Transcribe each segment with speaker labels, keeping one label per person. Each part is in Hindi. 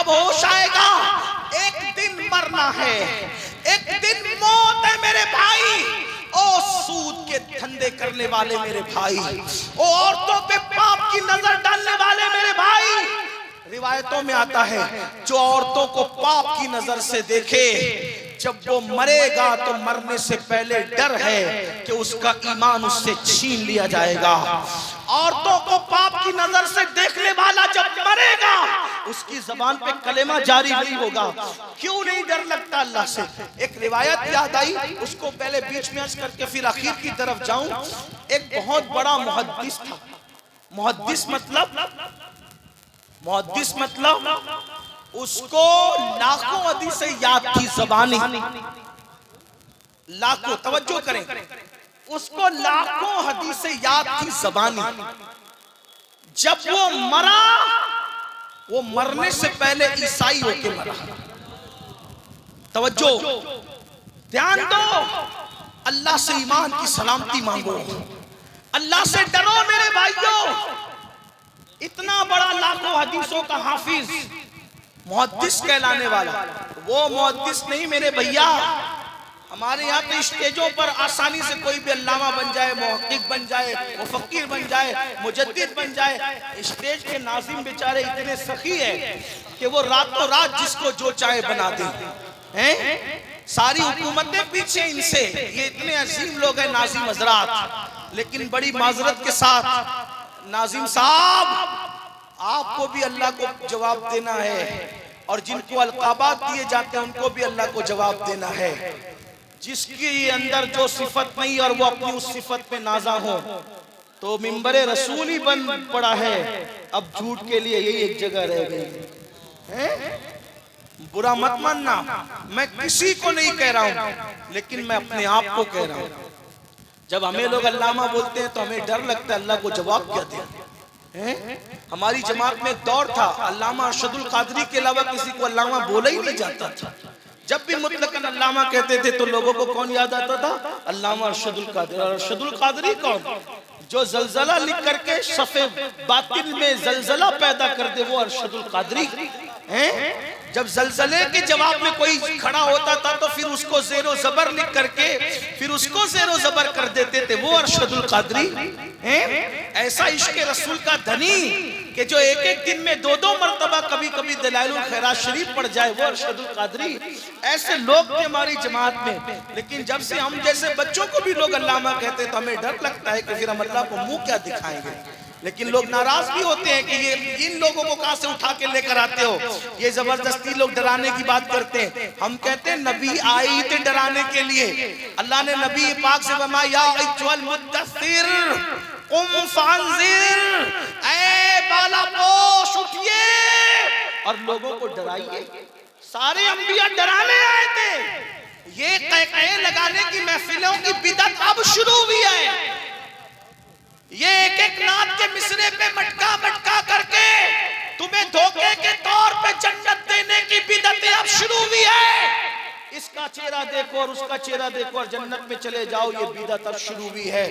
Speaker 1: जब होश आएगा एक दिन मरना है, एक दिन मौत है मेरे भाई। ओ सूद के धंधे करने वाले मेरे भाई, ओ औरतों पे पाप की नजर डालने वाले मेरे भाई, रिवायतों में आता है जो औरतों को पाप की नजर से देखे, जब वो मरेगा तो मरने से पहले डर है कि उसका ईमान उससे छीन लिया जाएगा। औरतों को पाप की नजर से देखने वाला जब मरेगा उसकी जबान पे कलेमा जारी नहीं होगा। क्यों नहीं डर लगता अल्लाह से? एक रिवायत याद आई, उसको पहले बीच में अर्ज करके फिर आखिर की तरफ जाऊं। एक बहुत बड़ा मुहद्दिस था। मुहद्दिस मतलब उसको लाखों हदीसें याद थी ज़बानी, लाखों, तवज्जो करें, उसको लाखों हदीसें याद थी ज़बानी। जब वो मरा, वो मरने से पहले ईसाई होके मरा। तवज्जो, ध्यान दो, अल्लाह से ईमान की सलामती मांगो, अल्लाह से डरो मेरे भाइयों। इतना बड़ा लाखों हदीसों का हाफिज, मुहद्दिस कहलाने वाला, वो मुहद्दिस नहीं मेरे भैया। हमारे यहाँ पे स्टेजों पर आसानी से कोई भी अल्लामा बन जाए, मुहक्किक बन जाए, मुफक्किर बन जाए, मुजद्दिद बन जाए। स्टेज के नाज़िम बेचारे इतने सखी है कि वो रातों रात जिसको जो चाहे बना दे हैं। सारी हुकूमतें पीछे इनसे, ये इतने अजीम लोग हैं नाज़िम हजरात। लेकिन बड़ी माजरत के साथ नाज़िम साहब, आपको भी अल्लाह को जवाब देना है, और जिनको अलकाबात दिए जाते हैं उनको भी अल्लाह को जवाब देना है। जिसके अंदर जो सिफत नहीं और वो अपनी उस सिफत पे नाजा हो, तो मिंबरे रसूल ही बन पड़ा है। अब झूठ के लिए यही एक जगह रह गई है। बुरा मत मानना, मैं किसी को नहीं कह रहा हूं, लेकिन मैं अपने आप को कह रहा हूं। जब हमें लोग अल्लामा बोलते हैं तो हमें डर लगता है अल्लाह को जवाब क्या दें। हमारी जमात में एक दौर था, अल्लामा अरशदुल कादरी के अलावा किसी को अल्लामा बोला ही नहीं जाता था। जब भी मुतलकन अल्लामा कहते थे तो लोगों को कौन याद आता था? अल्लामा अरशदुल कादरी। और अरशदुल कादरी कौन? जो जलजला लिख करके सफे बातिल में जलजला पैदा कर दे, वो अरशदुल कादरी हैं। जब जलजले के जवाब में कोई खड़ा होता था तो फिर उसको ज़ेरो ज़बर लिख करके फिर उसको ज़ेरो ज़बर कर देते थे, वो अरशदुल कादरी हैं। ऐसा इश्क़ रसूल का धनी कि जो एक एक दिन में दो दो मरतबा कभी कभी दलाइलुल खैरात शरीफ पढ़ जाए, वो अरशदुल कादरी। ऐसे लोग थे हमारी जमात में। लेकिन जब से हम जैसे बच्चों को भी लोग अल्लामा कहते तो हमें डर लगता है कि फिर हम अल्लाह को मुंह क्या दिखाएंगे। लेकिन लोग नाराज भी होते हैं कि ये इन लोगों को कहां से उठा के लेकर आते हो, ये जबरदस्ती लोग डराने की बात करते हैं। हम कहते हैं नबी आई थे डराने के लिए। अल्लाह ने नबी पाक से फरमाया, या अय्युहल मुद्दस्सिर कुम फअंज़िर, ऐ बालापोश उठिए और लोगों को डराइए। सारे अंबिया डराने आए थे। ये कहकहे लगाने की महफिलों की बिदअत अब शुरू हुई है। ये एक एक नात के मिसरे पे मटका मटका करके तुम्हें धोखे के तौर पे जन्नत देने की बिदअतें अब शुरू हुई है। इसका चेहरा देखो और उसका चेहरा देखो और जन्नत में चले जाओ, ये बिदअत अब शुरू हुई है।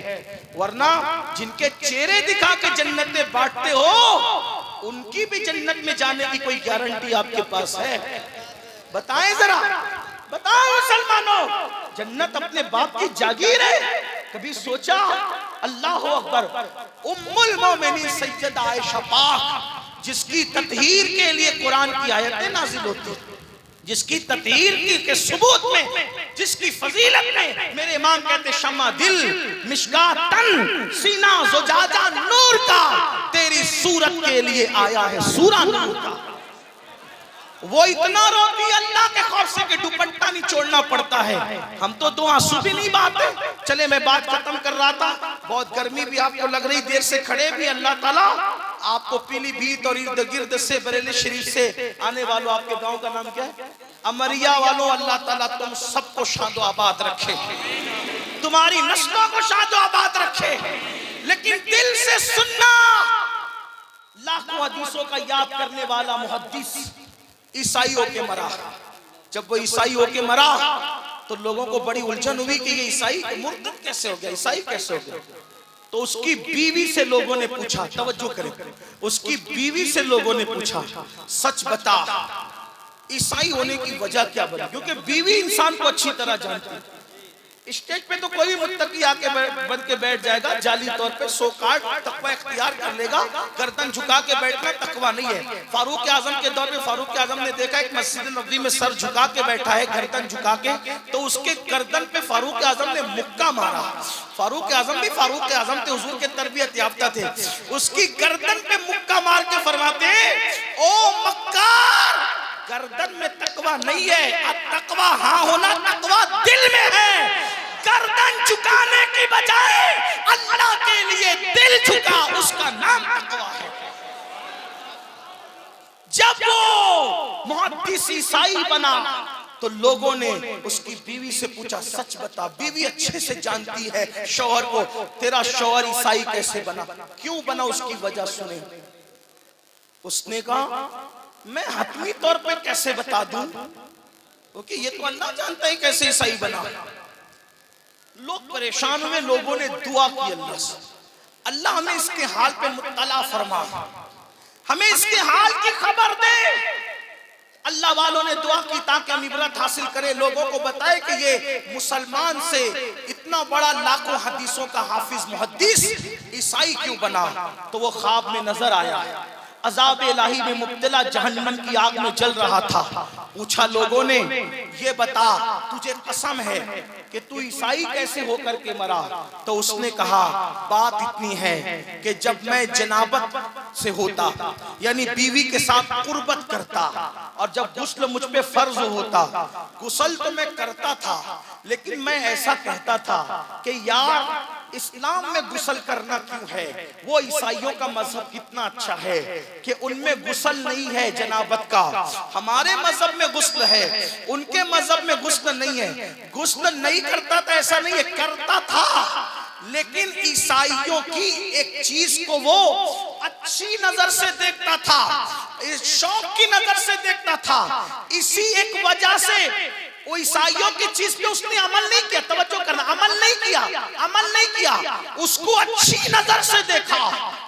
Speaker 1: वरना जिनके चेहरे दिखा के जन्नतें बांटते हो, उनकी भी जन्नत में जाने की कोई गारंटी आपके पास है? बताएं जरा, बताओ मुसलमानों, जन्नत अपने बाप की जागीर है? कभी सोचा? अल्लाह अकबर। उम्मुल मोमिनीन सैयदा आयशा पाक, जिसकी ततहीर के लिए कुरान की आयतें नाजिल होती, जिसकी ततहीर के सबूत में, जिसकी फजीलत में मेरे इमाम कहते शम्मा दिल मिशकात तन सीना ज़ुजाजा नूर का, तेरी सूरत के लिए आया है सूरा नूर का। वो इतना रोती अल्लाह के खौफ से कि दुपट्टा नहीं छोड़ना पड़ता है। हम तो दो आंसू भी नहीं बहाते। चले, मैं बात खत्म कर रहा था, बहुत गर्मी भी आपको लग रही, देर से खड़े भी। अल्लाह ताला आपको पीलीभीत और इर्द गिर्द से, बरेली शरीफ से आने वालों, आपके गांव का नाम क्या है? अमरिया वालों, अल्लाह ताला तुम सबको शादो आबाद रखे, तुम्हारी नस्लों को शादो आबाद रखे। लेकिन दिल से सुनना, लाखों हदीसों का याद करने वाला मुहद्दिस ईसाई होके मरा। जब वो ईसाई होके मरा तो लोगों को बड़ी उलझन हुई कि ये ईसाई मुर्तद कैसे हो गया, ईसाई कैसे हो गया। तो उसकी बीवी से लोगों ने पूछा, तवज्जो करें, उसकी बीवी से लोगों ने पूछा, सच बता ईसाई होने की वजह क्या बनी? क्योंकि बीवी इंसान को अच्छी तरह जानती है। स्टेज पे तो कोई भी मुत्तकी आके बन के बैठ जाएगा, जाली तौर पे सो कार्ड तकवा इख्तियार कर लेगा, गर्दन झुका के बैठना तकवा नहीं है। फारूक आजम के दौर में फारूक आजम ने देखा एक मस्जिद नबवी में सर झुका के बैठा है, गर्दन झुका के, तो उसके गर्दन पे फारूक आजम ने मुक्का मारा। फारूक आजम भी फारूक आजम थे, हुजूर के तरबियत याफ्ता थे। उसकी गर्दन पे मुक्का मार के फरमाते, ओ मक्कार, गर्दन में तकवा नहीं है, तकवा हाँ होना तकवा दिल में है। गर्दन झुकाने की बजाय अल्लाह के लिए दिल झुका, उसका नाम तकवा है। जब वो मुहद्दिस ईसाई बना तो लोगों ने उसकी बीवी से पूछा, सच बता। बीवी अच्छे से जानती है शौहर को, तेरा शौहर ईसाई कैसे बना, क्यों बना, उसकी वजह सुने। उसने कहा, मैं हतमी तौर पे कैसे बता दूं, क्योंकि ये तो अल्लाह जानता है कैसे ईसाई बना। लोग परेशान हुए, लोगों ने दुआ की अल्लाह से, अल्लाह हमें इसके हाल पे मुत्तला फरमा, हमें इसके हाल की खबर दे। अल्लाह वालों ने दुआ की ताकि हम इबरत हासिल करें, लोगों को बताए कि ये मुसलमान से इतना बड़ा लाखों हदीसों का हाफिज मुहद्दिस ईसाई क्यों बना। तो वो ख्वाब में नजर आया, अजाब इलाही में मुब्तला जहन्नम की आग में जल रहा था। पूछा लोगों ने, ये बता तुझे कसम है कि तू ईसाई कैसे होकर के मरा। तो उसने कहा, बात इतनी है कि जब मैं जनाबत से होता, यानी बीवी के साथ कुर्बत करता, और जब गुस्ल मुझ पे फर्ज होता, गुस्ल तो मैं करता था, लेकिन मैं ऐसा कहता था कि यार इस्लाम में गुस्ल करना क्यों है, वो ईसाइयों का मजहब कितना अच्छा है कि उनमें गुस्ल नहीं है जनाबत का, हमारे मजहब में गुस्ल है, उनके मजहब में गुस्ल नहीं है। गुस्ल नहीं करता था ऐसा नहीं है, करता था, लेकिन ईसाइयों की एक चीज को वो अच्छी नजर से देखता था, शौक की नजर से देखता था। इसी एक वजह से वो ईसाइयों की चीज पे उसने अमल नहीं किया, तवज्जो करना, अमल नहीं किया, उसको अच्छी नजर से देखा।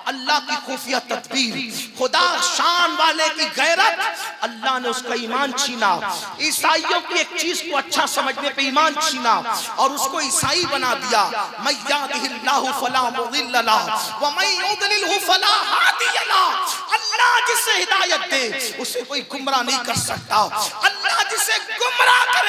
Speaker 1: अल्लाह की खुफिया तदबीर, खुदा शान वाले की गैरत, अल्लाह ने उसका ईमान छीना। ईसाइयों की एक चीज को अच्छा समझने पे ईमान छीना और उसको ईसाई बना दिया। मैं यहदिहिल्लाहु फला मुदिल्ल लहु व मैं युद्लिलहु फला हादिय लहु। अल्लाह जिसे हिदायत दे उसे कोई गुमराह नहीं कर सकता, अल्लाह जिसे गुमराह करे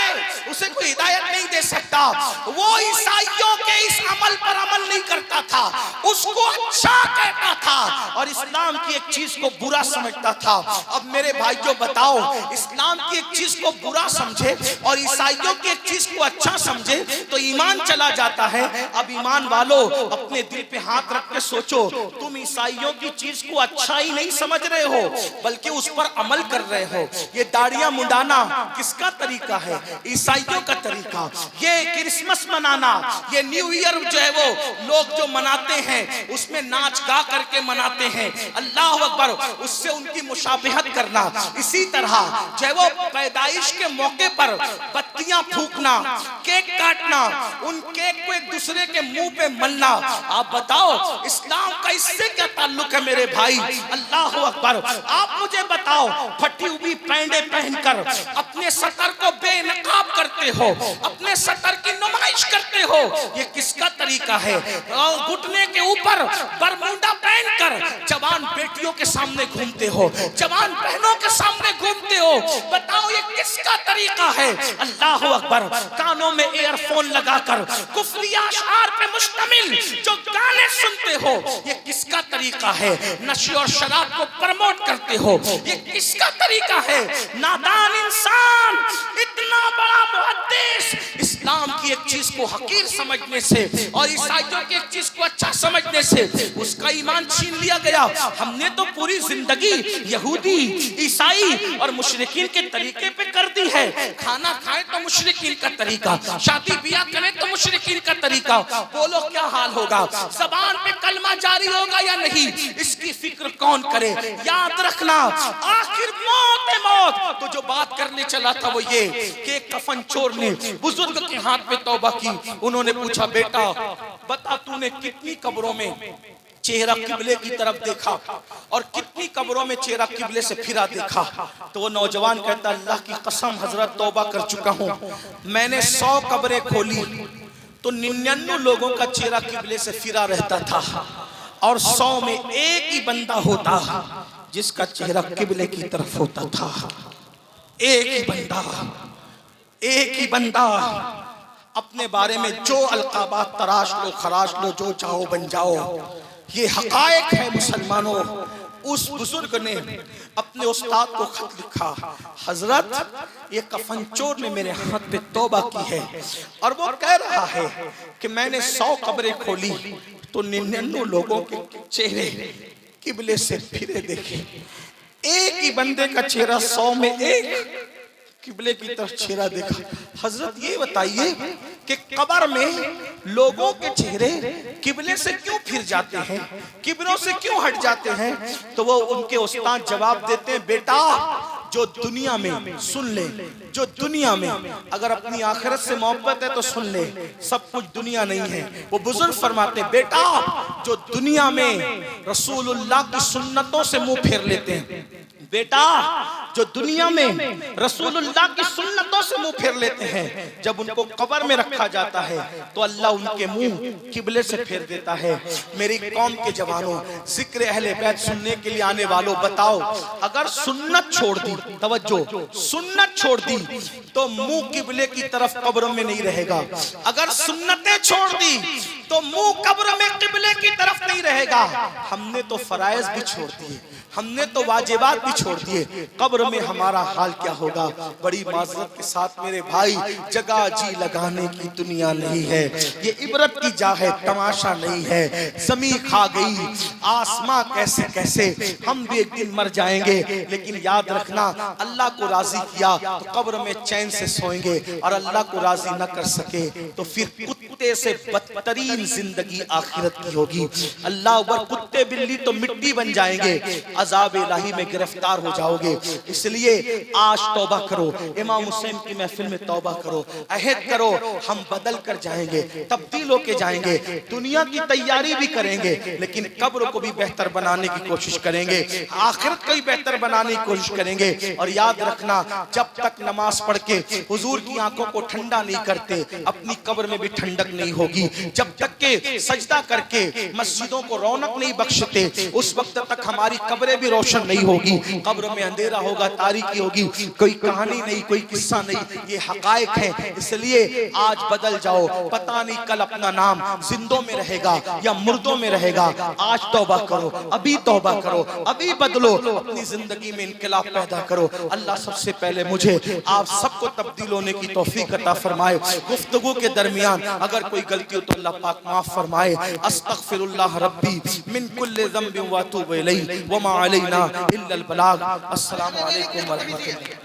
Speaker 1: उसे कोई हिदायत नहीं दे सकता। वो ईसाइयों के इस अमल पर अमल नहीं करता था, उसको अच्छा कहता था और इस्लाम की एक चीज को बुरा समझता था। अब मेरे भाइयों बताओ, इस्लाम की एक चीज को बुरा समझे और ईसाइयों की एक चीज को अच्छा समझे तो ईमान चला जाता है। अब ईमान वालों, अपने दिल पे हाथ रख के सोचो, तुम ईसाइयों की चीज को अच्छा ही नहीं समझ रहे हो बल्कि उस पर अमल कर रहे हो। ये दाढ़ियां मुंडाना किसका तरीका है? ईसाइयों का तरीका। ये क्रिसमस मनाना, ये न्यू ईयर जो है वो लोग जो मनाते हैं उसमें नाच गा करके मनाते हैं, अल्लाह अकबर, उससे उनकी मुशाबिहत करना। इसी तरह जो है वो पैदाइश के मौके पर बत्तियां फूकना, केक काटना, उन केक को एक दूसरे के मुंह पे मलना। आप बताओ इस्लाम का इससे क्या ताल्लुक है मेरे भाई? अल्लाह अकबर। आप मुझे बताओ, फटी हुई पैंडे पहनकर अपने सतर को बेनकाब करते हो, अपने सतर की नुमाइश करते हो, ये किसका तरीका है? घुटने के ऊपर बरमूडा पहनकर जवान बेटियों के सामने घूमते हो, जवान बहनों के सामने घूमते हो, बताओ ये किसका तरीका है? अल्लाह अकबर। कानों में ईयरफोन लगाकर कुफ्रिया अशआर पे मुश्तमिल जो गाने सुनते हो, ये किसका तरीका है? नशे और शराब को प्रमोट करते हो, ये किसका तरीका है? नादान इंसान, इतना बड़ा मुहद्दिस इस्लाम की एक चीज को हकीर समझने से और ईसाइयों की एक चीज को अच्छा समझने से उसका ईमान छीन लिया गया। हमने तो पूरी जिंदगी यहूदी, ईसाई और मुशरिकीन के तरीके पे कर दी है। खाना खाए तो मुशरिकीन का तरीका, शादी ब्याह करें तो मुशरिकीन का तरीका। बोलो क्या हाल होगा? जबान पे कलमा जारी होगा या नहीं, इसकी फिक्र कौन करे? याद रखना, आखिर मौत है मौत। तो जो बात करने चला था वो ये कि कफन चोर ने बुजुर्ग के हाथ पे तौबा की। उन्होंने पूछा, बेटा बता तूने कितनी कब्रों में चेहरा किबले की तरफ देखा और कितनी कब्रों में चेहरा किबले से फिरा देखा। तो वो नौजवान कहता, अल्लाह की कसम हजरत तौबा कर चुका हूँ, मैंने 100 कब्रें खोली तो 99 लोगों का चेहरा किबले से फिरा रहता था और 100 में एक ही बंदा होता जिसका चेहरा किबले की तरफ होता था। एक ही बंदा। अपने बारे में जो अलकाबात तराश लो, खराश लो, जो चाहो बन जाओ, ये हकायक है मुसलमानों। उस बुजुर्ग ने अपने उस्ताद को खत लिखा, हजरत ये कफनचोर ने मेरे हाथ पे तौबा की है और वो कह रहा है कि मैंने 100 कब्रें खोली तो 99 लोगों के चेहरे किबले से फिरे देखे। एक ही बंदे का चेहरा 100 में एक किबले की तरफ चेहरा देखा। हजरत ये बताइए कि कब्र में लोगों के चेहरे किबले से क्यों फिर जाते हैं, किबलों से क्यों हट जाते हैं? तो वो उनके उस्ताद जवाब देते हैं, बेटा जो दुनिया में, सुन ले, जो दुनिया में अगर अपनी आखिरत से मोहब्बत है तो सुन ले, सब कुछ दुनिया नहीं है। वो बुजुर्ग फरमाते, बेटा जो दुनिया में रसूलुल्लाह की सुन्नतों से मुंह फेर लेते हैं, बेटा जो दुनिया में रसूलुल्लाह की सुन्नतों से मुंह फेर लेते हैं, जब उनको कब्र में रखा जाता है तो अल्लाह उनके मुंह किबले से फेर देता है। मेरी कौम के जवानों, जिक्र अहले बैत सुनने के लिए आने वालों, बताओ अगर सुन्नत छोड़ दी, तवज्जो, सुन्नत छोड़ दी तो मुंह किबले की तरफ कब्र में नहीं रहेगा। अगर सुन्नतें छोड़ दी तो मुंह कब्र में किबले की तरफ नहीं रहेगा। हमने तो फराइज भी छोड़ दिए, हमने तो वाजिबात भी छोड़ दिए, कब्र में हमारा हाल क्या होगा? बड़ी माजरत के साथ मेरे भाई, जगह जी लगाने की दुनिया नहीं है, ये इबरत की जा है, तमाशा नहीं है। ज़मीं खा गई, आसमां कैसे कैसे, हम भी एक दिन मर जाएंगे, लेकिन याद रखना अल्लाह को राजी किया तो कब्र में चैन से सोएंगे, और अल्लाह को राजी न कर सके तो फिर कुत्ते से बदतरीन जिंदगी आखिरत की होगी। अल्लाह अकबर, कुत्ते बिल्ली तो मिट्टी बन जाएंगे, अज़ाब इलाही में गिरफ्तार हो जाओगे। इसलिए आज तौबा करो, इमाम हुसैन की महफिल में तौबा करो, अहद करो, हम बदल कर जाएंगे, तब्दील होके जाएंगे, दुनिया की तैयारी भी करेंगे, लेकिन कब्र को भी बेहतर बनाने की कोशिश करेंगे, आखिरत को भी बेहतर बनाने की कोशिश करेंगे। और याद रखना, जब तक नमाज पढ़ के हुजूर की आंखों को ठंडा नहीं करते, अपनी कब्र में भी ठंडक नहीं होगी। जब तक के सजदा करके मस्जिदों को रौनक नहीं बख्शते, उस वक्त तक हमारी कब्रें भी रोशन नहीं होगी। कब्र में अंधेरा होगा, तारीकी होगी, कोई कहानी नहीं, कोई किस्सा नहीं, ये हकायक है। इसलिए आज बदल जाओ, पता नहीं कल अपना नाम जिंदों में रहेगा या मुर्दों में रहेगा। आज तौबा करो, अभी तौबा करो, अभी बदलो, अपनी जिंदगी में इनकलाब पैदा करो। अल्लाह सबसे पहले मुझे आप सबको तब्दील होने की तौफीक अता फरमाए। गुफ्तगू के दरमियान अगर कोई गलती हो तो अल्लाह पाक माफ फरमाए। अस्तगफिरुल्लाह रब्बी मिन कुल्लि ज़ंबिन व अतूबु इलैहि व मा अलैना इल्लल बलाग। अस्सलामु अलैकुम व रहमतुल्लाह।